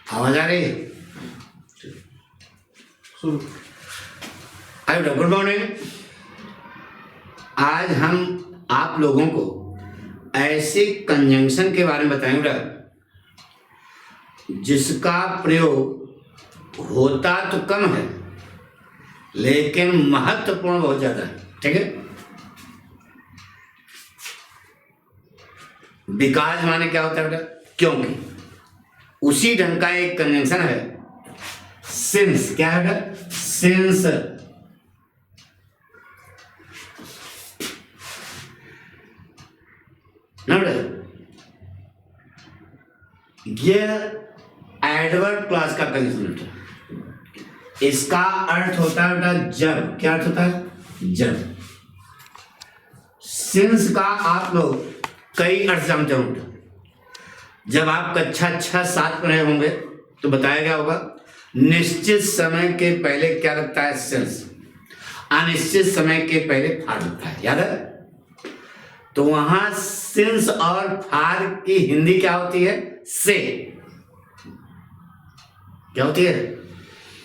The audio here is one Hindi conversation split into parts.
आवाज आ रही है? शुरू। हाय बेटा, गुड मॉर्निंग। आज हम आप लोगों को ऐसे कंजंक्शन के बारे में बताएंगे बेटा जिसका प्रयोग होता तो कम है लेकिन महत्वपूर्ण बहुत ज्यादा है। ठीक है। बिकॉज माने क्या होता है बेटा? क्योंकि। उसी ढंग का एक कंजंक्शन है सिंस। क्या है बेटा? सिंस। ना बेटा, ये एडवर्ब क्लास का कंजंक्शन होता है। इसका अर्थ होता है बेटा जब। क्या अर्थ होता है? जब। सिंस का आप लोग कई अर्थ जानते होंगे। जब आप कक्षा 6-7 पढ़े होंगे तो बताया गया होगा निश्चित समय के पहले क्या लगता है? सिंस। अनिश्चित समय के पहले फार लगता है। याद है? तो वहां सिंस और फार की हिंदी क्या होती है? से। क्या होती है?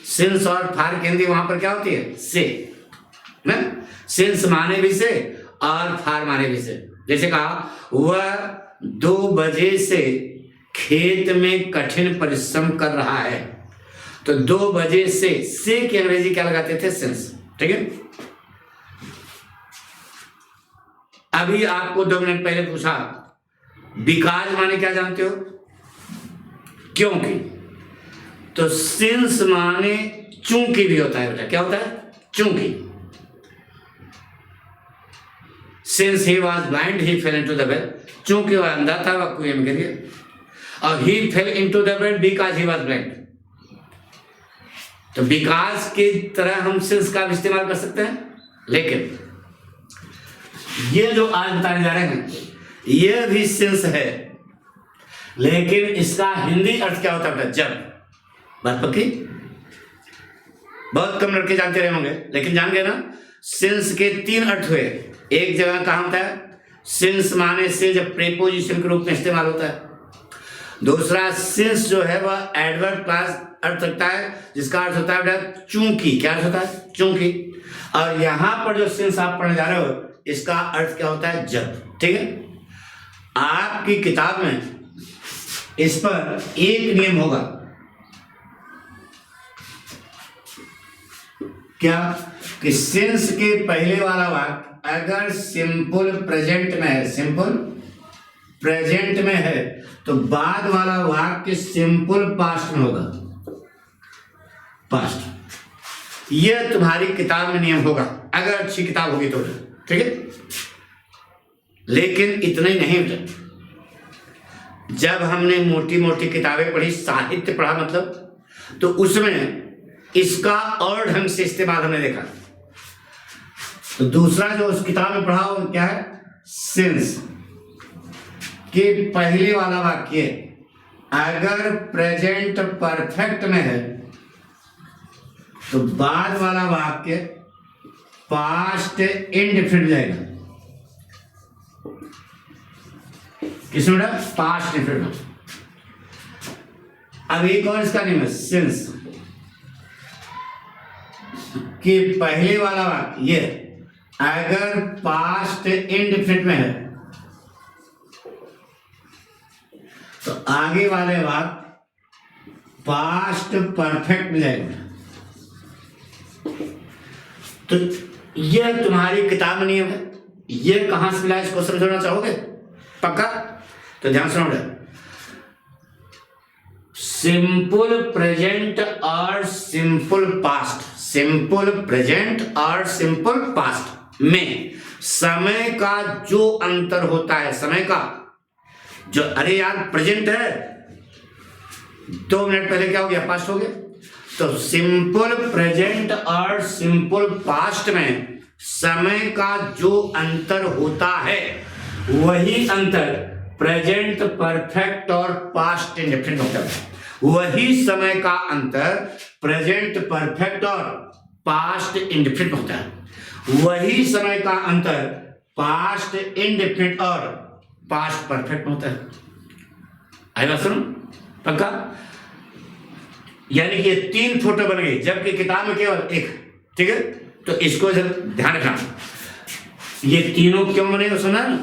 सिंस और फार की हिंदी वहां पर क्या होती है? से। ना? सिंस माने भी से और फार माने भी से। जैसे कहा वह 2 बजे से खेत में कठिन परिश्रम कर रहा है, तो 2 बजे से की अंग्रेजी क्या लगाते थे? सिंस। ठीक है। अभी आपको 2 मिनट पहले पूछा बिकॉज माने क्या जानते हो? क्योंकि। तो सिंस माने चूंकि भी होता है बेटा। क्या होता है? चूंकि। Since he was blind he fell into the well. चूंकि वह अंधा था वह कुएं में गिर गया। और he fell into the well because he was blind. तो बिकॉज की तरह हम सिंस का इस्तेमाल कर सकते हैं, लेकिन ये जो आज बताने जा रहे हैं ये भी सिंस है, लेकिन इसका हिंदी अर्थ क्या होता है? जब। बात पक्की? बहुत कम लड़के जानते रहे होंगे, लेकिन जान गए ना। सिंस के 3 अर्थ हुए। एक जगह कहा होता है सिंस माने से जब प्रीपोजिशन के रूप में इस्तेमाल होता है। दूसरा सिंस जो है वह एडवर्ब क्लास अर्थ रखता है, जिसका अर्थ होता है चूंकि। क्या अर्थ होता है? चूंकि। और यहां पर जो सिंस आप पढ़ने जा रहे हो इसका अर्थ क्या होता है? जब। ठीक है। आपकी किताब में इस पर एक नियम होगा। क्या? कि सिंस के पहले वाला वाक्य अगर सिंपल प्रेजेंट में है, सिंपल प्रेजेंट में है, तो बाद वाला वाक्य सिंपल पास्ट में होगा। पास्ट। यह तुम्हारी किताब में नियम होगा अगर अच्छी किताब होगी तो। ठीक है। लेकिन इतना ही नहीं बेटा। जब हमने मोटी मोटी किताबें पढ़ी, साहित्य पढ़ा मतलब, तो उसमें इसका और ढंग से इस्तेमाल हमने देखा। तो दूसरा जो उस किताब में पढ़ा वो क्या है? सिंस के पहले वाला वाक्य अगर प्रेजेंट परफेक्ट में है तो बाद वाला वाक्य पास्ट इंडेफिनिट जाएगा। किसमें? Past indefinite. अब एक और इसका नियम है सिंस कि पहले वाला वाक्य ये अगर पास्ट इंडेफिनिट में है तो आगे वाले वाक्य पास्ट परफेक्ट में जाएगा। तो यह तुम्हारी किताब में नियम है। यह कहां से मिला? इसको समझना चाहोगे? पक्का? तो ध्यान सुनो। सिंपल प्रेजेंट और सिंपल पास्ट। सिंपल प्रेजेंट और सिंपल पास्ट में समय का जो अंतर होता है, समय का जो, अरे यार प्रेजेंट है, 2 मिनट पहले क्या हो गया? पास्ट हो गया। तो सिंपल प्रेजेंट और सिंपल पास्ट में समय का जो अंतर होता है वही अंतर प्रेजेंट परफेक्ट और पास्ट इंडेफिनिट होता है। वही समय का अंतर प्रेजेंट परफेक्ट और पास्ट इंडेफिनिट होता है। वही समय का अंतर पास्ट इंडेफिनिट और पास्ट परफेक्ट होता है। आई बात सुनो? पक्का? यानी कि ये 3 फोटो बन गई, जबकि किताब में केवल 1। ठीक है, तो इसको ध्यान रखना, ये तीनों क्यों बने सुना ना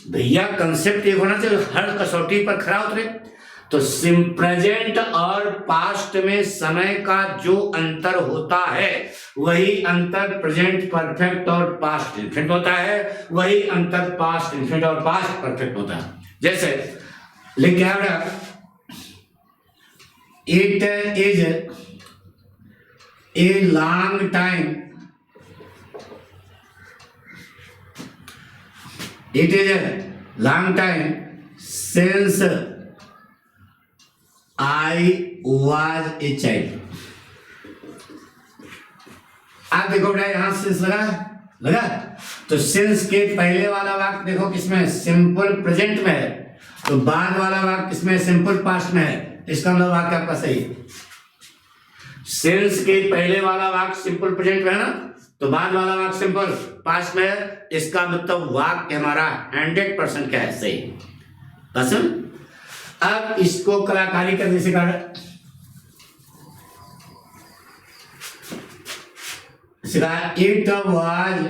भैया, कंसेप्ट एक होना चाहिए, हर कसौटी पर खरा उतरे। तो प्रेजेंट और पास्ट में समय का जो अंतर होता है वही अंतर प्रेजेंट परफेक्ट और पास्ट इन्फिनिट होता है, वही अंतर पास्ट इन्फिनिट और पास्ट परफेक्ट होता है। जैसे लिख क्या है, it is a long time, it is a long time since I was a child. आप देखो बेटा यहां सिंस लगा तो सिंस के पहले वाला वाक्य देखो किसमें, सिंपल प्रेजेंट में है, तो बाद वाला वाक्य किसमें, सिंपल पास्ट में है। इसका मतलब वाक्य आपका सही। सिंस के पहले वाला वाक्य सिंपल प्रेजेंट में है ना, तो बाद वाला वाक्य सिंपल पास्ट में है। इसका मतलब वाक्य हमारा 100% क्या है, सही। पसंद। अब इसको कलाकारी करने से it was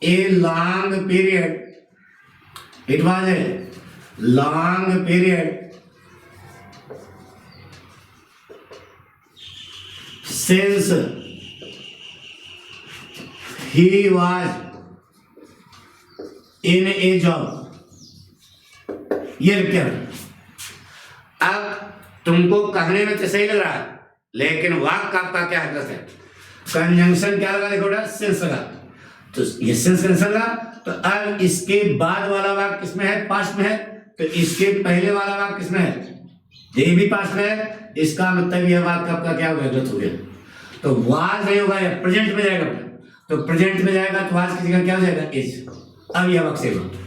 a long period, it was a long period since he was in A job. ये क्या, अब तुमको कहने में तो सही लग रहा है, लेकिन वाक्य आपका क्या है, गलत है। कंजंक्शन क्या लगा, देखो बेटा सिंस लगा, तो ये सिंस कैंसिल लगा। तो अब इसके बाद वाला वाक्य किसमें है, पास्ट में है, तो इसके पहले वाला वाक्य किसमें है, ये भी पास्ट में है। इसका मतलब यह वाक्य आपका क्या हो गया, गलत हो गया। तो वाज नहीं होगा, प्रेजेंट में जाएगा, तो प्रेजेंट में जाएगा तो वाज की जगह क्या हो जाएगा, इज। अब यह वाक्य सही होगा,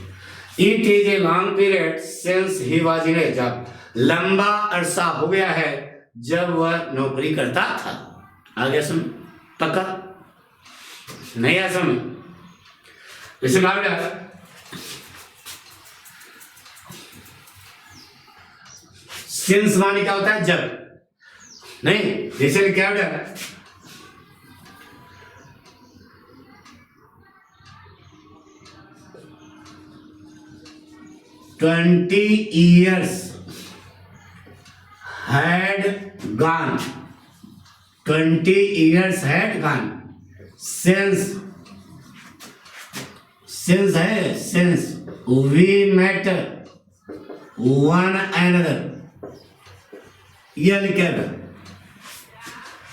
it is a long period since he was in A job. लंबा अरसा हो गया है जब वह नौकरी करता था। आ गया समझ, पक्का नहीं आया समझ। जैसे सिंस माने क्या होता है, जब नहीं, जैसे क्या होता है, "20 years had gone", 20 years had gone since है since we met one another। यह लिखा है।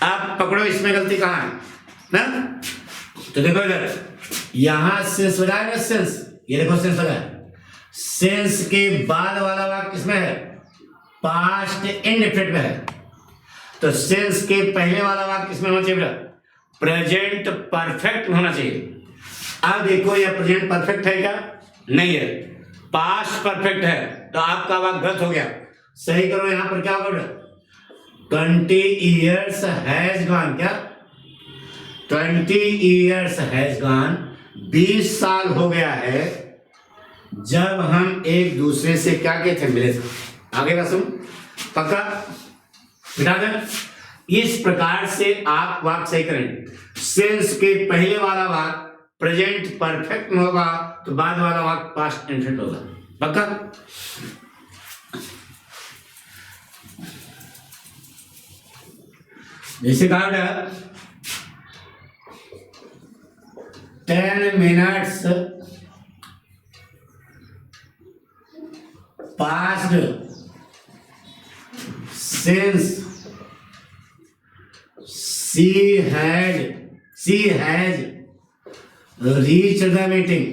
अब पकड़ो इसमें गलती कहाँ है ना, तो देखो इधर यहां सेंस लगाएगा, सेंस, ये देखो सेंस लगा, सेंस के बाद वाला वाक्य किसमें है, पास्ट इंडेफिनिट में है। तो सेंस के पहले वाला वाक्य किसमें होना चाहिए, प्रेजेंट परफेक्ट होना चाहिए। अब देखो यह प्रेजेंट परफेक्ट है क्या, नहीं है, पास्ट परफेक्ट है, तो आपका वाक्य गलत हो गया। सही करो, यहां पर क्या होगा, 20 years has gone, क्या 20 years has gone, 20 साल हो गया है जब हम एक दूसरे से क्या कहते थे, मिले थे। आगे का सुन, पक्का बिठा दें। इस प्रकार से आप वाक्य सही करेंगे। सेंस के पहले वाला वाक्य प्रेजेंट परफेक्ट में होगा, तो बाद वाला वाक्य पास्ट इन्फिनिट होगा। पक्का। जैसे कहा 10 minutes passed since she has reached the meeting।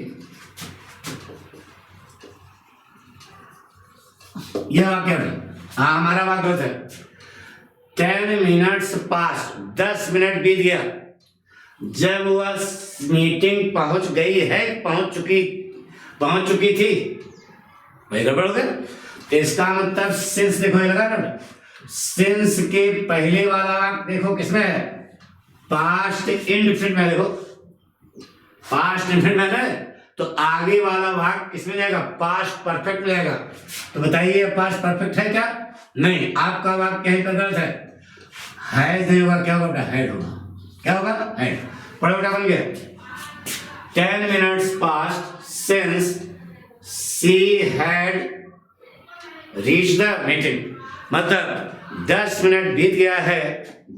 यह वाक्य है, हाँ हमारा वाक्य है 10 minutes पास, 10 मिनट बीत गया जब वह मीटिंग पहुंच गई है, पहुंच चुकी थी। वही गड़बड़ हो गया। तो इसका मतलब सिंस देखो ये लगा ना, सिंस के पहले वाला वाक्य देखो किसमें है, पास्ट इंडेफिनिट में। देखो पास्ट इंडेफिनिट में है, तो आगे वाला वाक्य किसमें जाएगा, पास्ट परफेक्ट में जाएगा। तो बताइए पास्ट परफेक्ट है क्या, नहीं, आपका वाक्य कहीं पर गलत है। हैज नहीं होगा, क्या होगा बेटा, हैड होगा। क्या होगा, हैड। पढ़ो बेटा, बन गया। 10 minutes passed since she had reached the meeting। मतलब 10 मिनट बीत गया है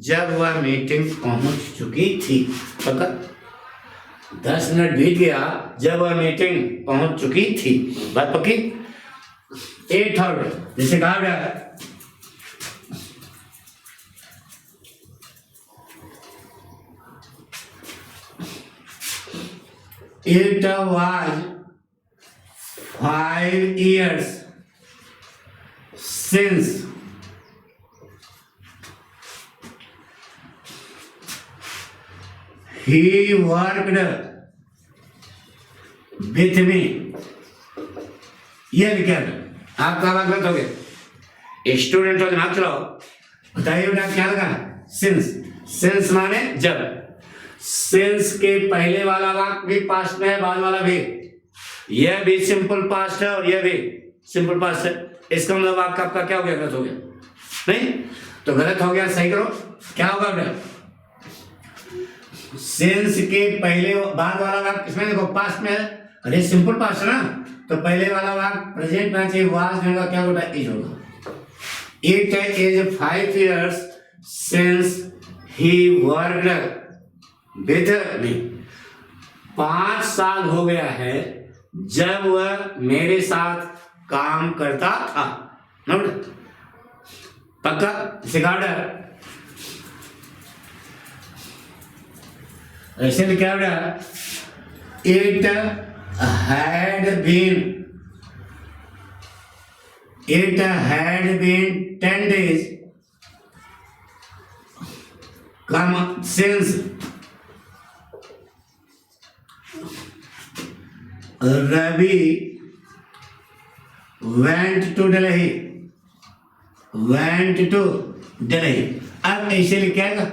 जब वह मीटिंग पहुंच चुकी थी। पता, 10 मिनट बीत गया जब वह मीटिंग पहुंच चुकी थी। बात पक्की। 8 और जैसे कहा गया It was 5 years since he worked with me। यह लिखा है। आपका बात गलत हो गया। स्टूडेंट हो दिमाग चलाओ, बताइए बेटा क्या लगा, सिंस। सिंस माने जब। सिंस के पहले वाला वाक्य भी पास्ट में है, बाद वाला भी। यह भी सिंपल पास्ट है और यह भी सिंपल पास्ट है। इसका मतलब वाक्य आपका क्या हो गया, गलत हो गया। नहीं तो गलत हो गया, सही करो। क्या होगा बेटा, सिंस के पहले बाद वाला वाक्य किसमें, देखो पास्ट में है, अरे सिंपल पास्ट है ना, तो पहले वाला वाक्य प्रेजेंट में चाहिए, वाज में होगा, क्या होगा, इज होगा। It is 5 years since he worked with me। 5 साल हो गया है जब वह मेरे साथ काम करता था। नोट पक्का सिखाड़ा ऐसे क्या बेटा, it had been 10 days come since Ravi went to Delhi। अब ऐसे लिखेगा।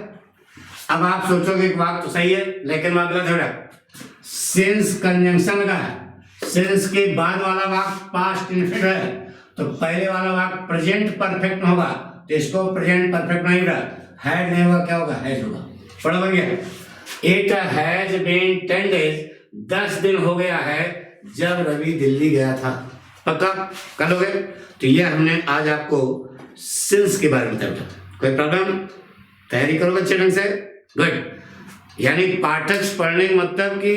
अब आप सोचोगे कि बात तो सही है लेकिन बात गलत है। सिंस कंजंक्शन लगा है, सिंस के बाद वाला वाक्य पास्ट इनफिनिट है, तो पहले वाला वाक्य प्रेजेंट परफेक्ट होगा, तो इसको प्रेजेंट परफेक्ट नहीं रहा, हैड नहीं होगा, क्या होगा, हैज होगा। पढ़ो बन गया। इट हैज बीन 10 days, 10 दिन हो गया है जब रवि दिल्ली गया था। पक्का कर लोगे। तो ये हमने आज आपको सिंस के बारे में बताया। कोई प्रॉब्लम, तैयारी करो अच्छे ढंग से, गुड। यानी पाठक पढ़ने का मतलब कि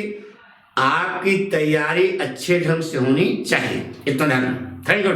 आपकी तैयारी अच्छे ढंग से होनी चाहिए, इतना ध्यान। Thank you.